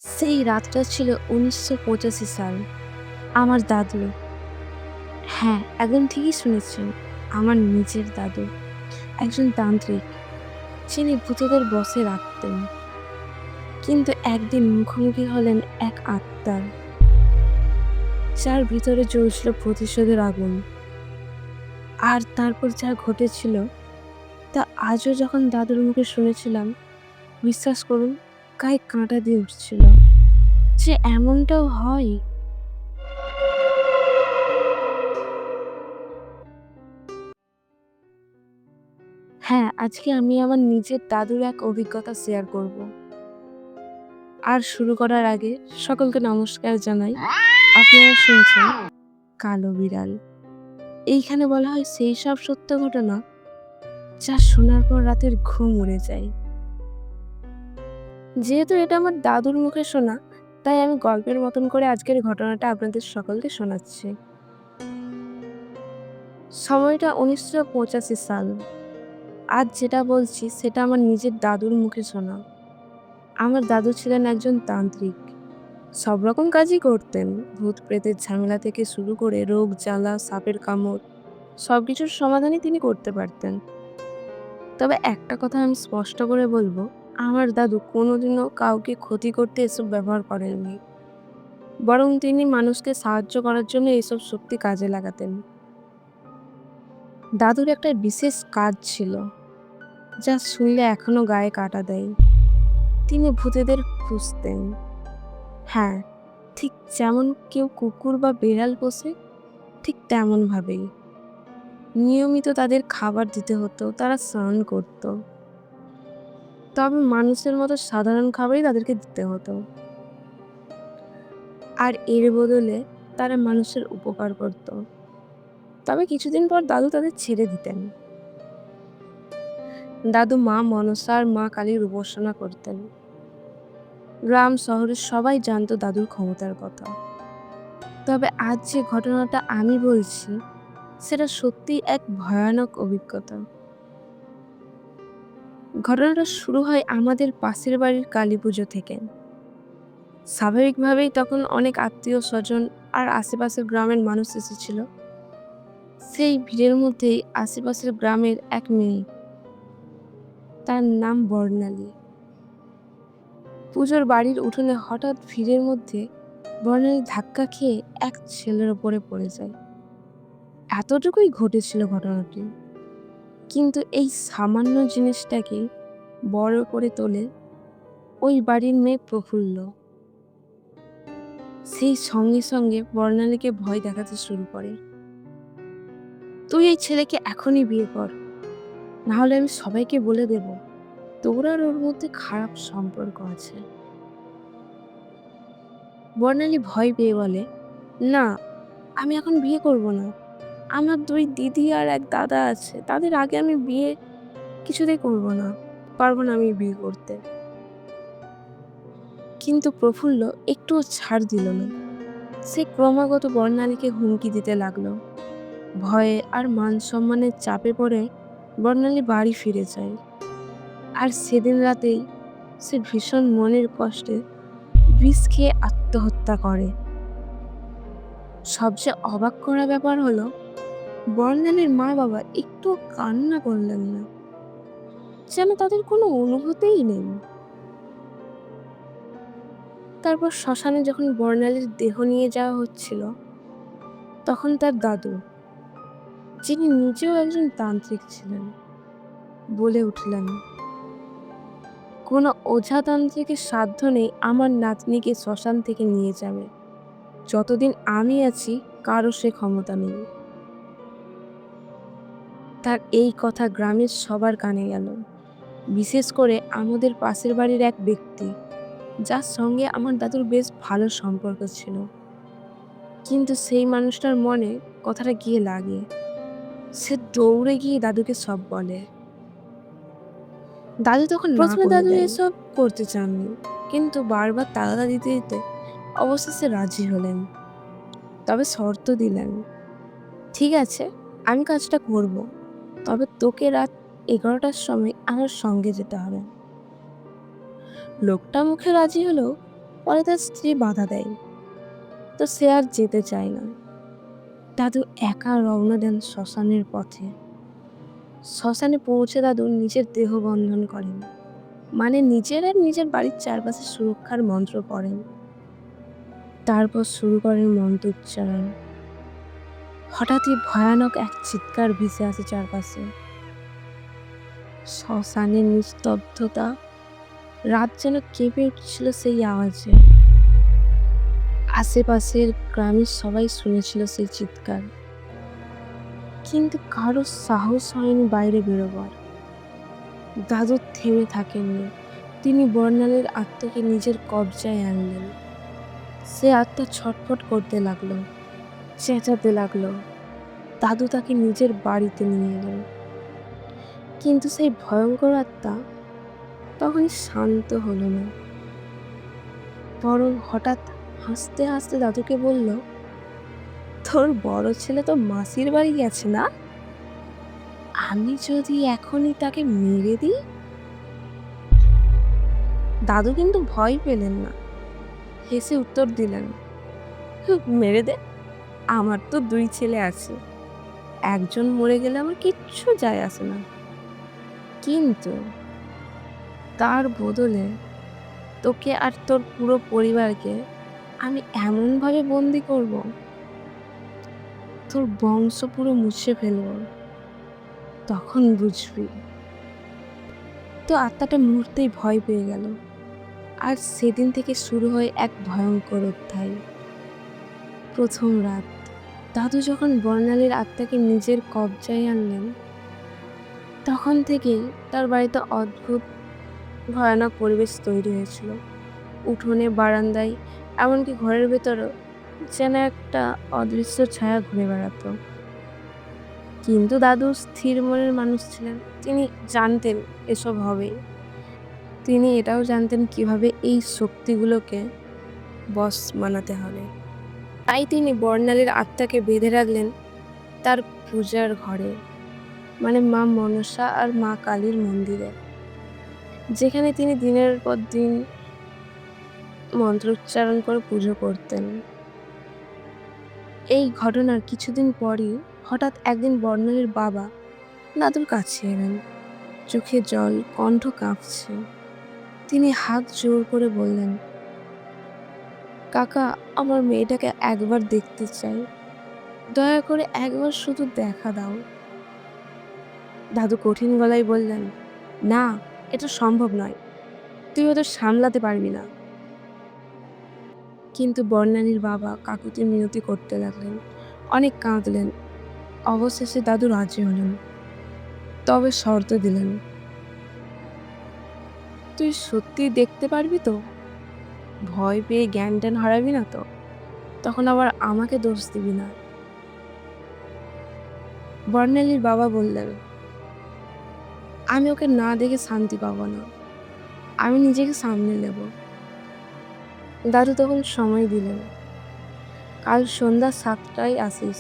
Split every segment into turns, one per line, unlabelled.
সেই রাতটা ছিল ১৯৮৫ সাল। আমার দাদু, হ্যাঁ, একদম ঠিকই শুনেছেন। আমার নিজের দাদু। একজন তান্ত্রিক, যিনি ভূতেদের বশে রাখতেন। কিন্তু একদিন মুখোমুখি হলেন এক আত্মার, যার ভিতরে জ্বলছিল প্রতিশোধের আগুন। আর তারপর যা ঘটেছিল তা আজও যখন দাদুর মুখে শুনেছিলাম, বিশ্বাস করুন, গায়ে কাঁটা দিয়ে উঠছিল। যে এমনটাও হয়! হ্যাঁ, আজকে আমি আমার নিজের দাদুর এক অভিজ্ঞতা শেয়ার করব। আর শুরু করার আগে সকলকে নমস্কার জানাই। আপনারা শুনছেন কালো বিড়াল। এইখানে বলা হয় সেই সব সত্য ঘটনা যা শোনার পর রাতের ঘুম উড়ে যায়। যেহেতু এটা আমার দাদুর মুখে শোনা, তাই আমি গল্পের মতন করে আজকের ঘটনাটা আপনাদের সকলকে শোনাচ্ছি। সময়টা ১৯৮৫ সাল। আজ যেটা বলছি সেটা আমার নিজের দাদুর মুখে শোনা। আমার দাদু ছিলেন একজন তান্ত্রিক। সব রকম কাজই করতেন। ভূত-প্রেতের ঝামেলা থেকে শুরু করে রোগ জ্বালা, সাপের কামড় সবকিছুর সমাধানই তিনি করতে পারতেন। তবে একটা কথা আমি স্পষ্ট করে বলবো, আমার দাদু কোনোদিনও কাউকে ক্ষতি করতে এসব ব্যবহার করেননি। বরং তিনি মানুষকে সাহায্য করার জন্য এসব শক্তি কাজে লাগাতেন। দাদুর একটা বিশেষ কাজ ছিল, যা শুনলে এখনো গায়ে কাঁটা দেয়। তিনি ভূতেদের খুঁজতেন। হ্যাঁ, ঠিক যেমন কেউ কুকুর বা বিড়াল পোষে, ঠিক তেমনভাবেই। নিয়মিত তাদের খাবার দিতে হতো, তারা স্নান করত। তবে মানুষের মতো সাধারণ খাবারই তাদেরকে দিতে হতো। আর এর বদলে তারা মানুষের উপকার করত। তবে কিছুদিন পর দাদু তাদের ছেড়ে দিতেন। দাদু মা মনসা আর মা কালীর উপাসনা করতেন। গ্রাম শহরের সবাই জানতো দাদুর ক্ষমতার কথা। তবে আজ যে ঘটনাটা আমি বলছি, সেটা সত্যিই এক ভয়ানক অভিজ্ঞতা। ঘটনাটা শুরু হয় আমাদের পাশের বাড়ির কালীপুজো থেকে। স্বাভাবিকভাবেই তখন অনেক আত্মীয়-স্বজন আর আশেপাশের গ্রামের মানুষ এসেছিল। সেই ভিড়ের মধ্যেই আশেপাশের গ্রামের এক মেয়ে, তার নাম বর্ণালী। পুজোর বাড়ির উঠোনে হঠাৎ ভিড়ের মধ্যে বর্ণালী ধাক্কা খেয়ে এক ছেলের ওপরে পড়ে যায়। এতটুকুই ঘটেছিল ঘটনাটি। কিন্তু এই সামান্য জিনিসটাকে বড় করে তোলে ওই বাড়ির মেয়ে প্রফুল্ল। সেই সঙ্গে সঙ্গে বর্ণালীকে ভয় দেখাতে শুরু করে। তুই এই ছেলেকে এখনই বিয়ে কর, নাহলে আমি সবাইকে বলে দেব তোর আর ওর মধ্যে খারাপ সম্পর্ক আছে। বর্ণালী ভয় পেয়ে বলে, না, আমি এখন বিয়ে করব না। আমার ২ দিদি আর এক দাদা আছে, তাদের আগে আমি বিয়ে কিছুতেই করব না, পারবো না আমি বিয়ে করতে। কিন্তু প্রফুল্ল একটুও ছাড় দিল না। সে ক্রমাগত বর্ণালীকে হুমকি দিতে লাগলো। ভয়ে আর মান সম্মানের চাপে পড়ে বর্ণালী বাড়ি ফিরে যায়। আর সেদিন রাতেই সে ভীষণ মনের কষ্টে বিষ খেয়ে আত্মহত্যা করে। সবচেয়ে অবাক করা ব্যাপার হলো, বর্ণালীর মা বাবা একটুও কান্না করলেন না, যেন তাদের কোনো অনুভূতিই নেই। তারপর শ্মশানে যখন বর্ণালীর দেহ নিয়ে যাওয়া হচ্ছিল, তখন তার দাদু, যিনি নিজেও একজন তান্ত্রিক ছিলেন, বলে উঠলেন, কোনো ওঝাতান্ত্রিকের সাধ্য নেই আমার নাতনিকে শ্মশান থেকে নিয়ে যাবে। যতদিন আমি আছি কারো সে ক্ষমতা নেই। তার এই কথা গ্রামের সবার কানে গেল, বিশেষ করে আমাদের পাশের বাড়ির এক ব্যক্তি, যার সঙ্গে আমার দাদুর বেশ ভালো সম্পর্ক ছিল। কিন্তু সেই মানুষটার মনে কথাটা গিয়ে লাগে। সে দৌড়ে গিয়ে দাদুকে সব বলে। দাদু তখন প্রথমে দাদু এসব করতে চাননি, কিন্তু বারবার তাগাদা দিতে দিতে অবশেষে রাজি হলেন। তবে শর্ত দিলেন, ঠিক আছে, আমি কাজটা করব, তবে তোকে রাত 11টার সময় আমার সঙ্গে যেতে হবে। লোকটা মুখে রাজি হলেও পরে তার স্ত্রী বাধা দেয়, তো সে আর যেতে চায় না। দাদু একা রওনা দেন শ্মশানের পথে। শ্মশানে পৌঁছে দাদু নিজের দেহ বন্ধন করেন, মানে নিজের আর নিজের বাড়ির চারপাশে সুরক্ষার মন্ত্র পড়েন। তারপর শুরু করেন মন্ত্র উচ্চারণ। হঠাৎই ভয়ানক এক চিৎকার ভেসে আসে চারপাশে। শ্মশানের নিস্তব্ধতা, রাত যেন কেঁপে উঠছিল সেই আওয়াজে। আশেপাশের গ্রামের সবাই শুনেছিল সেই চিৎকার, কিন্তু কারো সাহস হয়নি বাইরে বেরোবার। দাদু থেমে থাকেননি, তিনি বর্ণালীর আত্মাকে নিজের কবজায় আনলেন। সে আত্মা ছটফট করতে লাগলো, চেঁচাতে লাগলো। দাদু তাকে নিজের বাড়িতে নিয়ে এলেন, কিন্তু সেই ভয়ঙ্কর আত্মা তখন শান্ত হলো না, বরং হঠাৎ হাসতে হাসতে দাদুকে বলল, তোর বড় ছেলে তো মাসির বাড়ি গেছে না? আমি যদি এখনই তাকে মেরে দিই? দাদু কিন্তু ভয় পেলেন না, হেসে উত্তর দিলেন, মেরে দে, আমার তো 2 ছেলে আছে, একজন মরে গেলে আমার কিচ্ছু যায় আসে না, কিন্তু তার বদলে তোকে আর তোর পুরো পরিবারকে আমি এমনভাবে বন্দি করব, তোর বংশ পুরো মুছে ফেলব, তখন বুঝবি। তো আত্মাটা মুহূর্তেই ভয় পেয়ে গেল, আর সেদিন থেকে শুরু হয় এক ভয়ঙ্কর অধ্যায়। প্রথম রাত, দাদু যখন বর্ণালীর আত্মাকে নিজের কবজায় আনলেন, তখন থেকেই তার বাড়িতে অদ্ভুত ভয়ানক পরিবেশ তৈরি হয়েছিল। উঠোনে, বারান্দায়, এমনকি ঘরের ভেতরও যেন একটা অদৃশ্য ছায়া ঘুরে বেড়াতো। কিন্তু দাদু স্থির মনের মানুষ ছিলেন, তিনি জানতেন এসব হবে। তিনি এটাও জানতেন কিভাবে এই শক্তিগুলোকে বশ বানাতে হবে। তাই তিনি বর্ণালীর আত্মাকে বেঁধে রাখলেন তার পূজার ঘরে, মানে মা মনসা আর মা কালীর মন্দিরে, যেখানে তিনি দিনের পর দিন মন্ত্রোচ্চারণ করে পুজো করতেন। এই ঘটনার কিছুদিন পরই হঠাৎ একদিন বর্ণালীর বাবা দাদুর কাছে এলেন, চোখে জল, কণ্ঠ কাঁপছে। তিনি হাত জোর করে বললেন, কাকা, আমার মেয়েটাকে একবার দেখতে চাই, দয়া করে একবার শুধু দেখা দাও। দাদু কঠিন গলায় বললেন, না, এটা সম্ভব নয়, তুই ওদের সামলাতে পারবি না। কিন্তু বর্ণালীর বাবা কাকুতি মিনতি করতে লাগলেন, অনেক কাঁদলেন। অবশেষে দাদু রাজি হলেন, তবে শর্ত দিলেন, তুই সত্যি দেখতে পারবি তো? ভয় পেয়ে জ্ঞান ট্যান হারাবি না তো? তখন আবার আমাকে দোষ দিবি না। বর্ণালীর বাবা বললেন, আমি ওকে না দেখে শান্তি পাবো না, আমি নিজেকে সামনে নেব। দাদু তখন সময় দিলেন, কাল সন্ধ্যা 7টায় আসিস,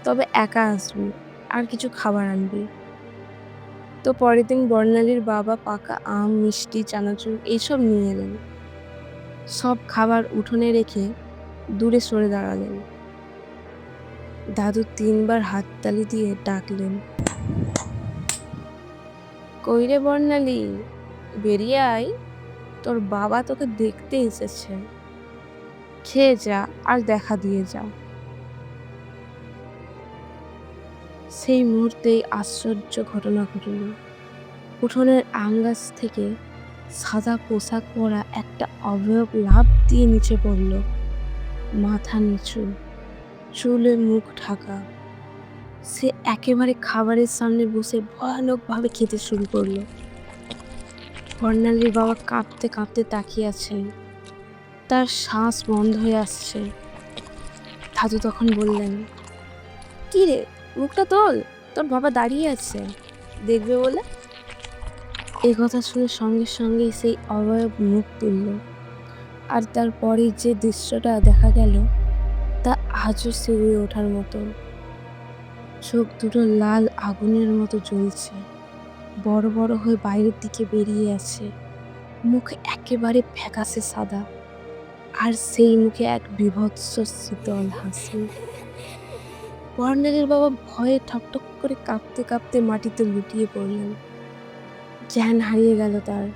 তবে একা আসবি, আর কিছু খাবার আনবি। তো পরের দিন বর্ণালীর বাবা পাকা আম, মিষ্টি, চানাচুর এইসব নিয়ে এলেন। সব খাবার উঠোনে রেখে দূরে সরে দাঁড়ালেন। দাদু 3বার হাততালি দিয়ে ডাকলেন, কইরে বর্ণালী, বেরিয়ে আয়, তোর বাবা তোকে দেখতে এসেছে, খেয়ে যা আর দেখা দিয়ে যা। সেই মুহূর্তেই আশ্চর্য ঘটনা ঘটল। উঠোনের আম গাছ থেকে সাদা পোশাক পরা একটা অবয়ব লাফ দিয়ে নিচে পড়ল, মাথা নিচু, চুলে মুখ ঢাকা। সে একেবারে খাবারের সামনে বসে ভয়ানকভাবে খেতে শুরু করলো। বর্ণালীর বাবা কাঁপতে কাঁপতে তাকিয়ে আছেন, তার শ্বাস বন্ধ হয়ে আসছে। দাদু তখন বললেন, কি রে, মুখটা তোল, তোর বাবা দাঁড়িয়ে আছে, দেখবে বলে। এই কথা শুনে সঙ্গে সঙ্গেই সেই অবয়ব মুখ তুলল, আর তারপরে যে দৃশ্যটা দেখা গেল তা আজও শিউরে ওঠার মতো। চোখ দুটো লাল আগুনের মতো জ্বলছে, বড় বড় হয়ে বাইরের দিকে বেরিয়ে আছে, মুখ একেবারে ফ্যাকাশে সাদা, আর সেই মুখে এক বীভৎস শীতল হাসি। বর্ণালীর বাবা ভয়ে ঠকঠক করে কাঁপতে কাঁপতে মাটিতে লুটিয়ে পড়লেন। জ্ঞান হারিয়ে গেল তার।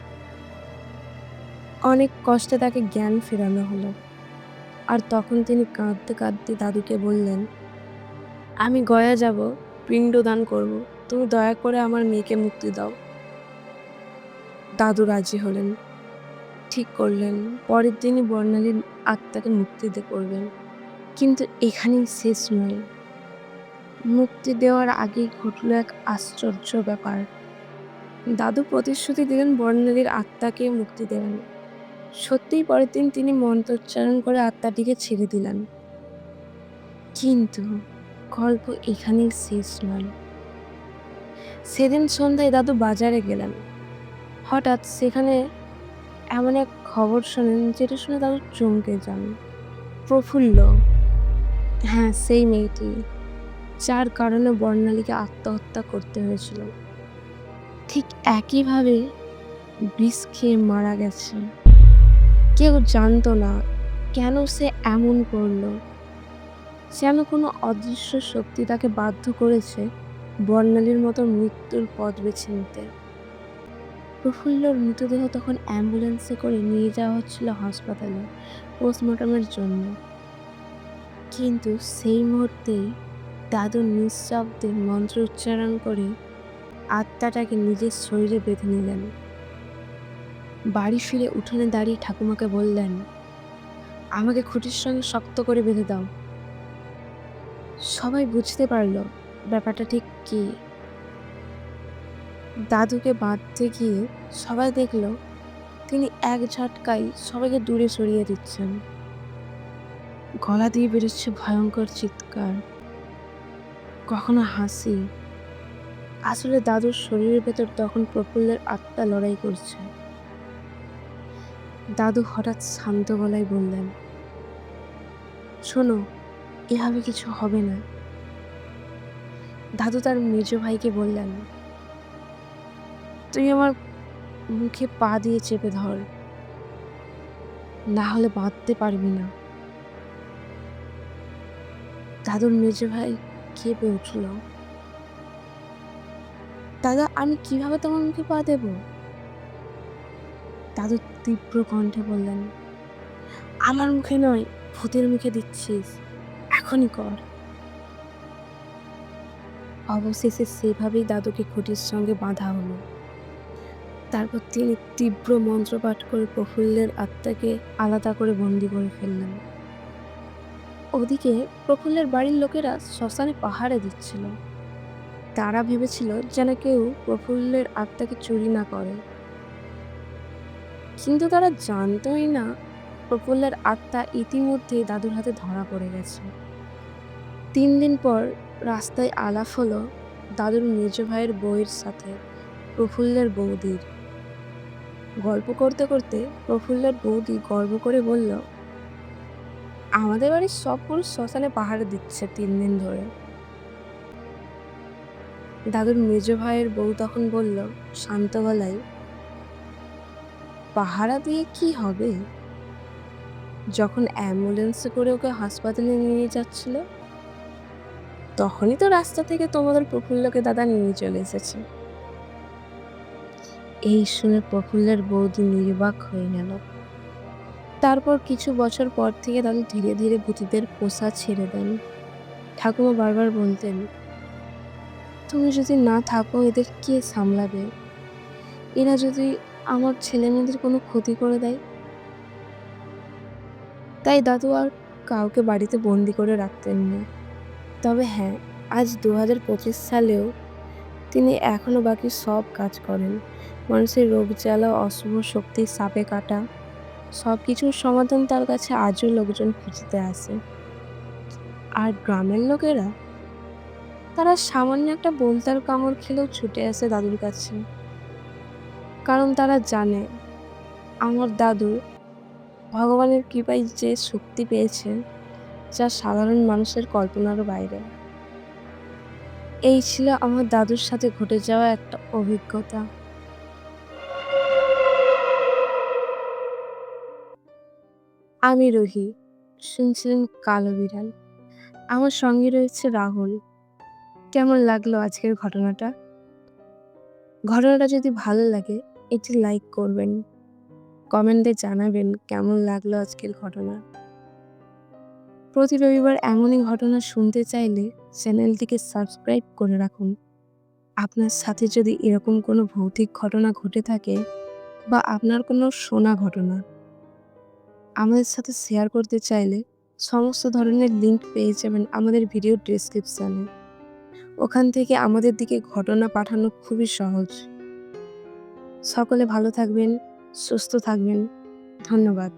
অনেক কষ্টে তাকে জ্ঞান ফেরানো হলো। আর তখন তিনি কাঁদতে কাঁদতে দাদুকে বললেন, আমি গয়া যাব, পিণ্ডদান করব, তুমি দয়া করে আমার মেয়েকে মুক্তি দাও। দাদু রাজি হলেন, ঠিক করলেন পরের দিনই বর্ণালীর আত্মাকে মুক্তি করবেন। কিন্তু এখানেই শেষ নয়। মুক্তি দেওয়ার আগেই ঘটল এক আশ্চর্য ব্যাপার। দাদু প্রতিশ্রুতি দিলেন বর্ণালীর আত্মাকে মুক্তি দেবেন। সত্যিই পরের দিন তিনি মন্ত্রোচ্চারণ করে আত্মাটিকে ছেড়ে দিলেন। কিন্তু গল্প এখানেই শেষ নয়। সেদিন সন্ধ্যায় দাদু বাজারে গেলেন। হঠাৎ সেখানে এমন এক খবর শোনেন যেটা শুনে দাদু চমকে যান। প্রফুল্ল, হ্যাঁ সেই মেয়েটি, যার কারণে বর্ণালীকে আত্মহত্যা করতে হয়েছিল, ঠিক একইভাবে বিষ খেয়ে মারা গেছে। কেউ জানতো না কেন সে এমন করলো। যেন কোনো অদৃশ্য শক্তি তাকে বাধ্য করেছে বর্ণালীর মতো মৃত্যুর পথ বেছে নিতে। প্রফুল্লর মৃতদেহ তখন অ্যাম্বুলেন্সে করে নিয়ে যাওয়া হচ্ছিল হাসপাতালে পোস্টমর্টমের জন্য। কিন্তু সেই মুহূর্তেই দাদু নিঃশব্দে মন্ত্র উচ্চারণ করে আত্মাটাকে নিজের শরীরে বেঁধে নিলেন। বাড়ি ফিরে উঠোনে দাঁড়িয়ে ঠাকুমাকে বললেন, আমাকে খুঁটির সঙ্গে শক্ত করে বেঁধে দাও। সবাই বুঝতে পারল ব্যাপারটা ঠিক কি। দাদুকে বাঁধতে গিয়ে সবাই দেখল তিনি এক ঝটকায় সবাইকে দূরে সরিয়ে দিচ্ছেন। গলা দিয়ে বেরোচ্ছে ভয়ঙ্কর চিৎকার, কখনো হাসি। আসলে দাদুর শরীরের ভেতর তখন প্রফুল্লের আত্মা লড়াই করছে। দাদু হঠাৎ শান্ত গলায় বললেন, শোনো, এভাবে কিছু হবে না। দাদু তার মেজ ভাইকে বললেন, তুই আমার মুখে পা দিয়ে চেপে ধর, না হলে বাঁধতে পারবি না। দাদুর মেজ ভাই কেঁপে উঠল, দাদা আমি কিভাবে তোমার মুখে পা দেব? দাদু তীব্র কণ্ঠে বললেন, আমার মুখে নয়, ভূতের মুখে দিচ্ছিস, এখনই কর। অবশেষে সেভাবেই দাদুকে খুঁটির সঙ্গে বাঁধা হলো। তারপর তিনি তীব্র মন্ত্রপাঠ করে প্রফুল্লের আত্মাকে আলাদা করে বন্দি করে ফেললেন। ওদিকে প্রফুল্লের বাড়ির লোকেরা শ্মশানে পাহারা দিচ্ছিল। তারা ভেবেছিল যেন কেউ প্রফুল্লের আত্মাকে চুরি না করে। কিন্তু তারা জানতই না প্রফুল্লের আত্মা ইতিমধ্যেই দাদুর হাতে ধরা পড়ে গেছে। 3 দিন পর রাস্তায় আলাপ হলো দাদুর মেজ ভাইয়ের বউয়ের সাথে প্রফুল্লের বৌদির। গল্প করতে করতে প্রফুল্লের বৌদি গর্ব করে বলল, আমাদের বাড়ির সব পুরুষ শ্মশানে পাহারা দিচ্ছে 3 দিন ধরে। দাদুর মেজ ভাইয়ের বউ তখন বলল শান্ত গলায়, পাহারা দিয়ে কি হবে? যখন অ্যাম্বুলেন্সে করে ওকে হাসপাতালে নিয়ে যাচ্ছিল তখনই তো রাস্তা থেকে তোমাদের প্রফুল্লকে দাদা নিয়ে চলে এসেছে। এই শুনে প্রফুল্লের বৌদি নির্বাক হয়ে গেল। তারপর কিছু বছর পর থেকে দাদু ধীরে ধীরে ভূতিদের পোষা ছেড়ে দেন। ঠাকুমা বারবার বলতেন, তুমি যদি না থাকো এদের কে সামলাবে? এরা যদি আমার ছেলে মেয়েদের কোনো ক্ষতি করে দেয়। তাই দাদু আর কাউকে বাড়িতে বন্দি করে রাখতেন না। তবে হ্যাঁ, আজ 2025 সালেও তিনি এখনো বাকি সব কাজ করেন। মানুষের রোগ জ্বালা, অশুভ শক্তি, সাপে কাটা, সব কিছুর সমাধান তার কাছে আজও লোকজন খুঁজতে আসে। আর গ্রামের লোকেরা, তারা সামান্য একটা বোলতার কামড় খেলেও ছুটে আসে দাদুর কাছে। কারণ তারা জানে আমার দাদু ভগবানের কৃপায় যে শক্তি পেয়েছে, যা সাধারণ মানুষের কল্পনারও বাইরে। এই ছিল আমার দাদুর সাথে ঘটে যাওয়া একটা অভিজ্ঞতা। আমি রোহি। শুনছিলেন কালো বিড়াল। আমার সঙ্গে রয়েছে রাহুল। কেমন লাগলো আজকের ঘটনাটা? ঘটনাটা যদি ভালো লাগে এটি লাইক করবেন, কমেন্টে জানাবেন কেমন লাগলো আজকের ঘটনা। প্রতি রবিবার এমনই ঘটনা শুনতে চাইলে চ্যানেলটিকে সাবস্ক্রাইব করে রাখুন। আপনার সাথে যদি এরকম কোনো ভৌতিক ঘটনা ঘটে থাকে বা আপনার কোনো শোনা ঘটনা আমাদের সাথে শেয়ার করতে চাইলে সমস্ত ধরনের লিঙ্ক পেয়ে যাবেন আমাদের ভিডিও ডেসক্রিপশানে। ওখান থেকে আমাদের দিকে ঘটনা পাঠানো খুবই সহজ। সকলে ভালো থাকবেন, সুস্থ থাকবেন। ধন্যবাদ।